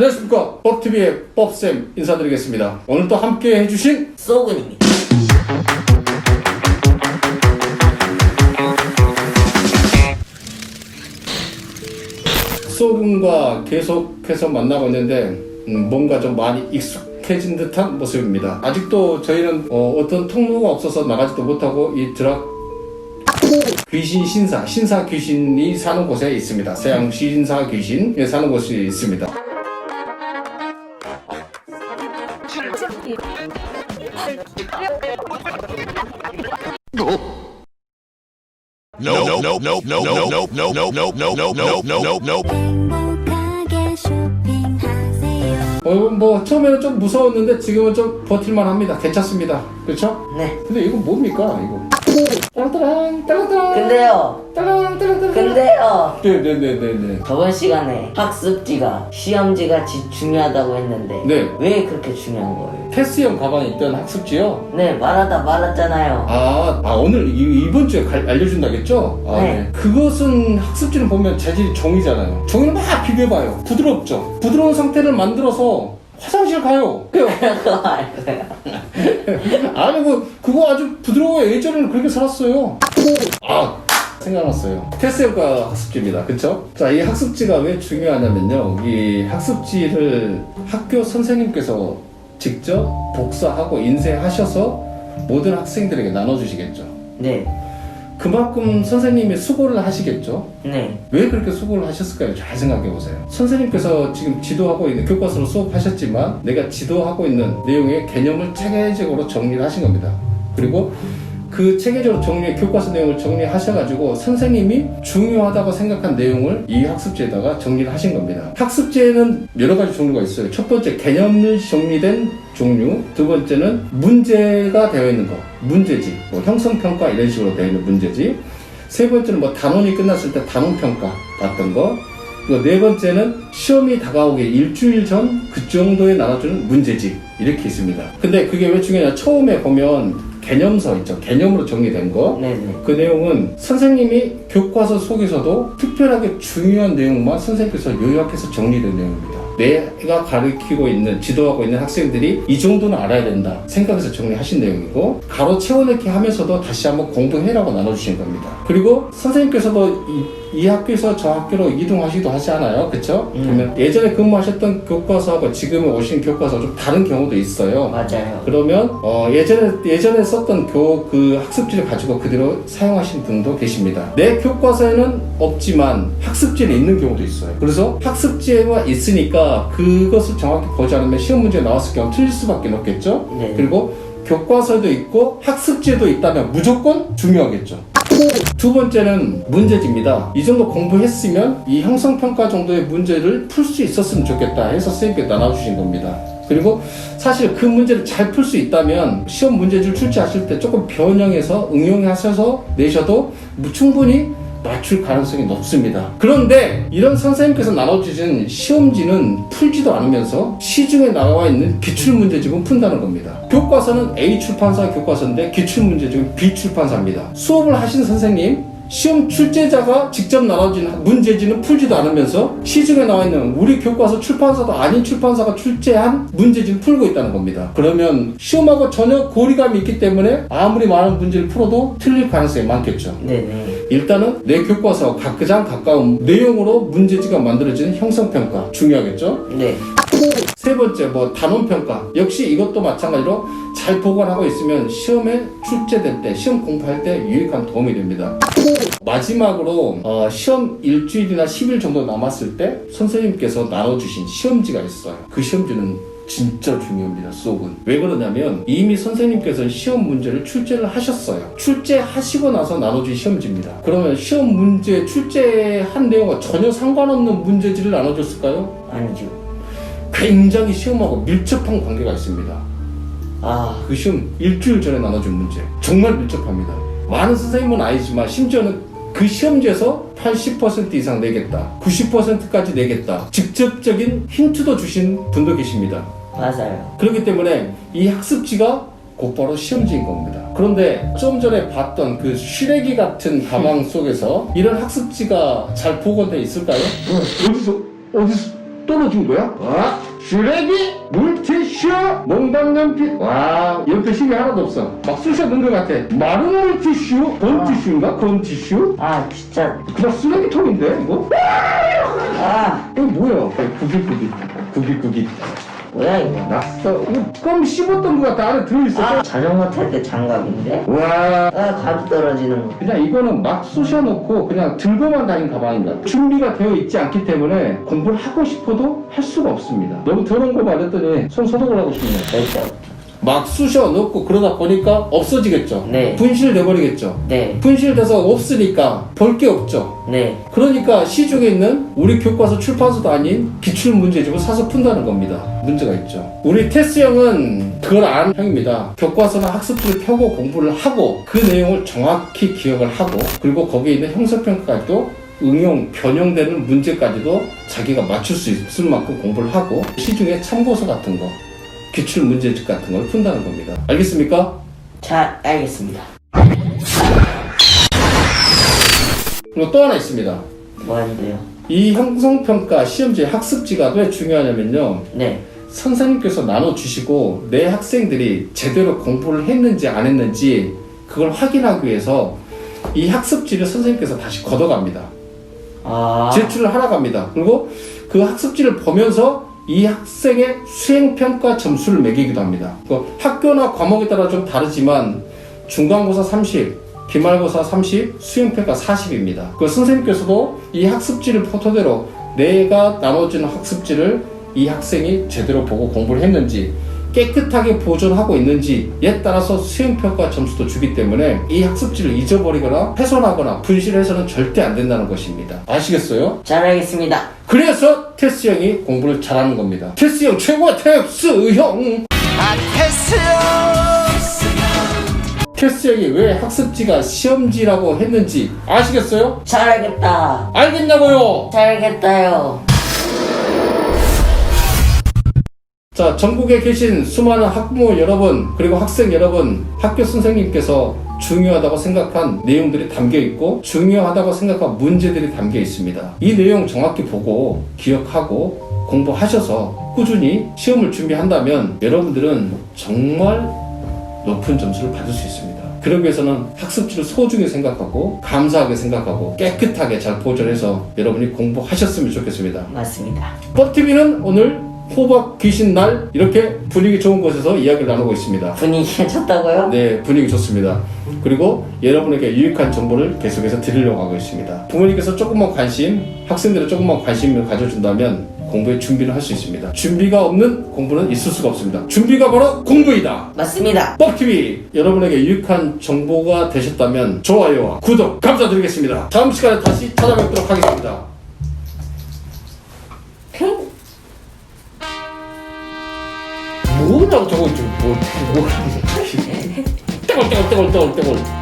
안녕하십니까. 법TV의 법쌤 인사드리겠습니다. 오늘 또 함께 해주신 쏘군입니다. 쏘군과 계속해서 만나고 있는데 뭔가 좀 많이 익숙해진 듯한 모습입니다. 아직도 저희는 어떤 통로가 없어서 나가지도 못하고 이 드락 귀신 신사 귀신이 사는 곳에 있습니다. 서양 신사 귀신이 사는 곳이 있습니다. No, no, no, no, no, no, no, no, no, no, no, no, no, no, no. 행복하게 쇼핑하세요. 뭐 처음에는 좀 무서웠는데 지금은 좀 버틸만 합니다. 괜찮습니다. 그렇죠? 네. 근데 이거 뭡니까 이거? 따라따랑 따라따랑 근데요. 따라따랑 근데요. 네네네네네. 저번 시간에 학습지가 시험지가 중요하다고 했는데 네. 왜 그렇게 중요한 거예요? 테스형 가방에 있던 학습지요? 네, 말하다 말았잖아요. 오늘 이번 주에 알려준다겠죠? 네. 그것은 학습지를 보면 재질이 종이잖아요. 종이를 막 비벼봐요. 부드럽죠? 부드러운 상태를 만들어서 화장실 가요. 그래요. 그거 알 거예요. 아니 그거 아주 부드러워요. 예전에는 그렇게 살았어요. 생각났어요. 테스형과 학습지입니다. 그쵸? 자, 이 학습지가 왜 중요하냐면요. 이 학습지를 학교 선생님께서 직접 복사하고 인쇄하셔서 모든 학생들에게 나눠주시겠죠. 네. 그만큼 선생님이 수고를 하시겠죠. 네. 왜 그렇게 수고를 하셨을까요? 잘 생각해 보세요. 선생님께서 지금 지도하고 있는 교과서로 수업하셨지만 내가 지도하고 있는 내용의 개념을 체계적으로 정리를 하신 겁니다. 그리고 그 체계적으로 교과서 내용을 정리하셔가지고 선생님이 중요하다고 생각한 내용을 이 학습지에다가 정리를 하신 겁니다. 학습지에는 여러 가지 종류가 있어요. 첫 번째, 개념이 정리된 종류. 두 번째는 문제가 되어 있는 거. 문제지. 형성평가 이런 식으로 되어 있는 문제지. 세 번째는 단원이 끝났을 때 단원평가 봤던 거. 그리고 네 번째는 시험이 다가오기 일주일 전 그 정도에 나눠주는 문제집 이렇게 있습니다. 근데 그게 왜 중요하냐? 처음에 보면 개념서 있죠. 개념으로 정리된 거. 네네. 그 내용은 선생님이 교과서 속에서도 특별하게 중요한 내용만 선생님께서 요약해서 정리된 내용입니다. 내가 가르치고 있는, 지도하고 있는 학생들이 이 정도는 알아야 된다 생각해서 정리하신 내용이고, 가로 채워넣기 하면서도 다시 한번 공부해라고 나눠주신 겁니다. 그리고 선생님께서도 이 학교에서 저 학교로 이동하시기도 하지 않아요? 그쵸? 그러면 예전에 근무하셨던 교과서하고 지금 오신 교과서 좀 다른 경우도 있어요. 맞아요. 그러면 예전에 썼던 그 학습지를 가지고 그대로 사용하신 분도 계십니다. 내 교과서에는 없지만 학습지에 있는 경우도 있어요. 그래서 학습지에만 있으니까 그것을 정확히 보지 않으면 시험 문제가 나왔을 경우 틀릴 수밖에 없겠죠. 네. 그리고 교과서에도 있고 학습지에도 있다면 무조건 중요하겠죠. 두 번째는 문제지입니다. 이 정도 공부했으면 이 형성평가 정도의 문제를 풀 수 있었으면 좋겠다 해서 선생님께 나눠주신 겁니다. 그리고 사실 그 문제를 잘 풀 수 있다면 시험 문제지를 출제하실 때 조금 변형해서 응용하셔서 내셔도 충분히 맞출 가능성이 높습니다. 그런데 이런 선생님께서 나눠주신 시험지는 풀지도 않으면서 시중에 나와 있는 기출문제집은 푼다는 겁니다. 교과서는 A 출판사 교과서인데 기출문제집은 B 출판사입니다. 수업을 하신 선생님, 시험 출제자가 직접 나눠진 문제지는 풀지도 않으면서 시중에 나와 있는 우리 교과서 출판사도 아닌 출판사가 출제한 문제지는 풀고 있다는 겁니다. 그러면 시험하고 전혀 고리감이 있기 때문에 아무리 많은 문제를 풀어도 틀릴 가능성이 많겠죠. 네네. 일단은 내 교과서 가장 가까운 내용으로 문제지가 만들어지는 형성평가 중요하겠죠. 네. 세 번째 단원평가 역시 이것도 마찬가지로 잘 보관하고 있으면 시험에 출제될 때 시험 공부할 때 유익한 도움이 됩니다. 마지막으로 시험 일주일이나 10일 정도 남았을 때 선생님께서 나눠주신 시험지가 있어요. 그 시험지는 진짜 중요합니다. 수업은. 왜 그러냐면 이미 선생님께서 시험 문제를 출제를 하셨어요. 출제하시고 나서 나눠준 시험지입니다. 그러면 시험 문제 출제한 내용과 전혀 상관없는 문제지를 나눠줬을까요? 아니죠. 굉장히 시험하고 밀접한 관계가 있습니다. 그 시험 일주일 전에 나눠준 문제 정말 밀접합니다. 많은 선생님은 아니지만 심지어는 그 시험지에서 80% 이상 내겠다, 90%까지 내겠다, 직접적인 힌트도 주신 분도 계십니다. 맞아요. 그렇기 때문에 이 학습지가 곧바로 시험지인 겁니다. 그런데 좀 전에 봤던 그 슈레기 같은 가방 속에서 이런 학습지가 잘 보관되어 있을까요? 어디서 떨어진 거야? 와, 쓰레기, 물티슈, 몽당 연필. 와, 옆에 힘이 하나도 없어. 막 쑤셔 넣은 것 같아. 마른 물티슈, 건티슈인가? 건티슈? 아 진짜. 그냥 쓰레기통인데 이거? 아 이거 뭐야? 구깃구깃. 뭐야 이거. 났어. 이거 껌 씹었던 것 같아. 안에 들어있어. 아 자전거 탈 때 장갑인데. 와. 아 가루 떨어지는 거. 그냥 이거는 막 쑤셔놓고 그냥 들고만 다닌 가방입니다. 준비가 되어 있지 않기 때문에 공부를 하고 싶어도 할 수가 없습니다. 너무 더러운 거 말했더니 손 소독을 하고 싶네요. 됐죠. 막 쑤셔 넣고 그러다 보니까 없어지겠죠. 네. 분실돼버리겠죠. 네. 분실돼서 없으니까 볼 게 없죠. 네. 그러니까 시중에 있는 우리 교과서 출판서도 아닌 기출문제집을 사서 푼다는 겁니다. 문제가 있죠. 우리 테스 형은 그걸 아는 형입니다. 교과서나 학습지를 펴고 공부를 하고 그 내용을 정확히 기억을 하고 그리고 거기에 있는 형사평가까지도 응용, 변형되는 문제까지도 자기가 맞출 수 있을 만큼 공부를 하고 시중에 참고서 같은 거 기출 문제집 같은 걸 푼다는 겁니다. 알겠습니까? 잘 알겠습니다. 그리고 또 하나 있습니다. 뭐한데요? 이 형성평가 시험지 학습지가 왜 중요하냐면요. 네. 선생님께서 나눠주시고 내 학생들이 제대로 공부를 했는지 안 했는지 그걸 확인하기 위해서 이 학습지를 선생님께서 다시 걷어갑니다. 아. 제출을 하러 갑니다. 그리고 그 학습지를 보면서 이 학생의 수행평가 점수를 매기기도 합니다. 그 학교나 과목에 따라 좀 다르지만 중간고사 30, 기말고사 30, 수행평가 40입니다. 그 선생님께서도 이 학습지를 토대로 내가 나눠주는 학습지를 이 학생이 제대로 보고 공부를 했는지 깨끗하게 보존하고 있는지에 따라서 수행평가 점수도 주기 때문에 이 학습지를 잊어버리거나 훼손하거나 분실해서는 절대 안 된다는 것입니다. 아시겠어요? 잘 알겠습니다. 그래서 테스 형이 공부를 잘하는 겁니다. 테스 형 최고야. 테스 형. 테스 형이 왜 학습지가 시험지라고 했는지 아시겠어요? 잘 알겠다. 알겠냐고요? 잘 알겠다요. 자, 전국에 계신 수많은 학부모 여러분 그리고 학생 여러분, 학교 선생님께서 중요하다고 생각한 내용들이 담겨 있고 중요하다고 생각한 문제들이 담겨 있습니다. 이 내용 정확히 보고 기억하고 공부하셔서 꾸준히 시험을 준비한다면 여러분들은 정말 높은 점수를 받을 수 있습니다. 그러기 위해서는 학습지를 소중히 생각하고 감사하게 생각하고 깨끗하게 잘 보존해서 여러분이 공부하셨으면 좋겠습니다. 맞습니다. 뻑TV는 오늘 호박 귀신 날 이렇게 분위기 좋은 곳에서 이야기를 나누고 있습니다. 분위기 괜찮다고요? 네, 분위기 좋습니다. 그리고 여러분에게 유익한 정보를 계속해서 드리려고 하고 있습니다. 부모님께서 조금만 관심, 학생들은 조금만 관심을 가져준다면 공부에 준비를 할 수 있습니다. 준비가 없는 공부는 있을 수가 없습니다. 준비가 바로 공부이다. 맞습니다. 뻑TV 여러분에게 유익한 정보가 되셨다면 좋아요와 구독 감사드리겠습니다. 다음 시간에 다시 찾아뵙도록 하겠습니다. 뭐냐고 저거 좀 뭐 떼골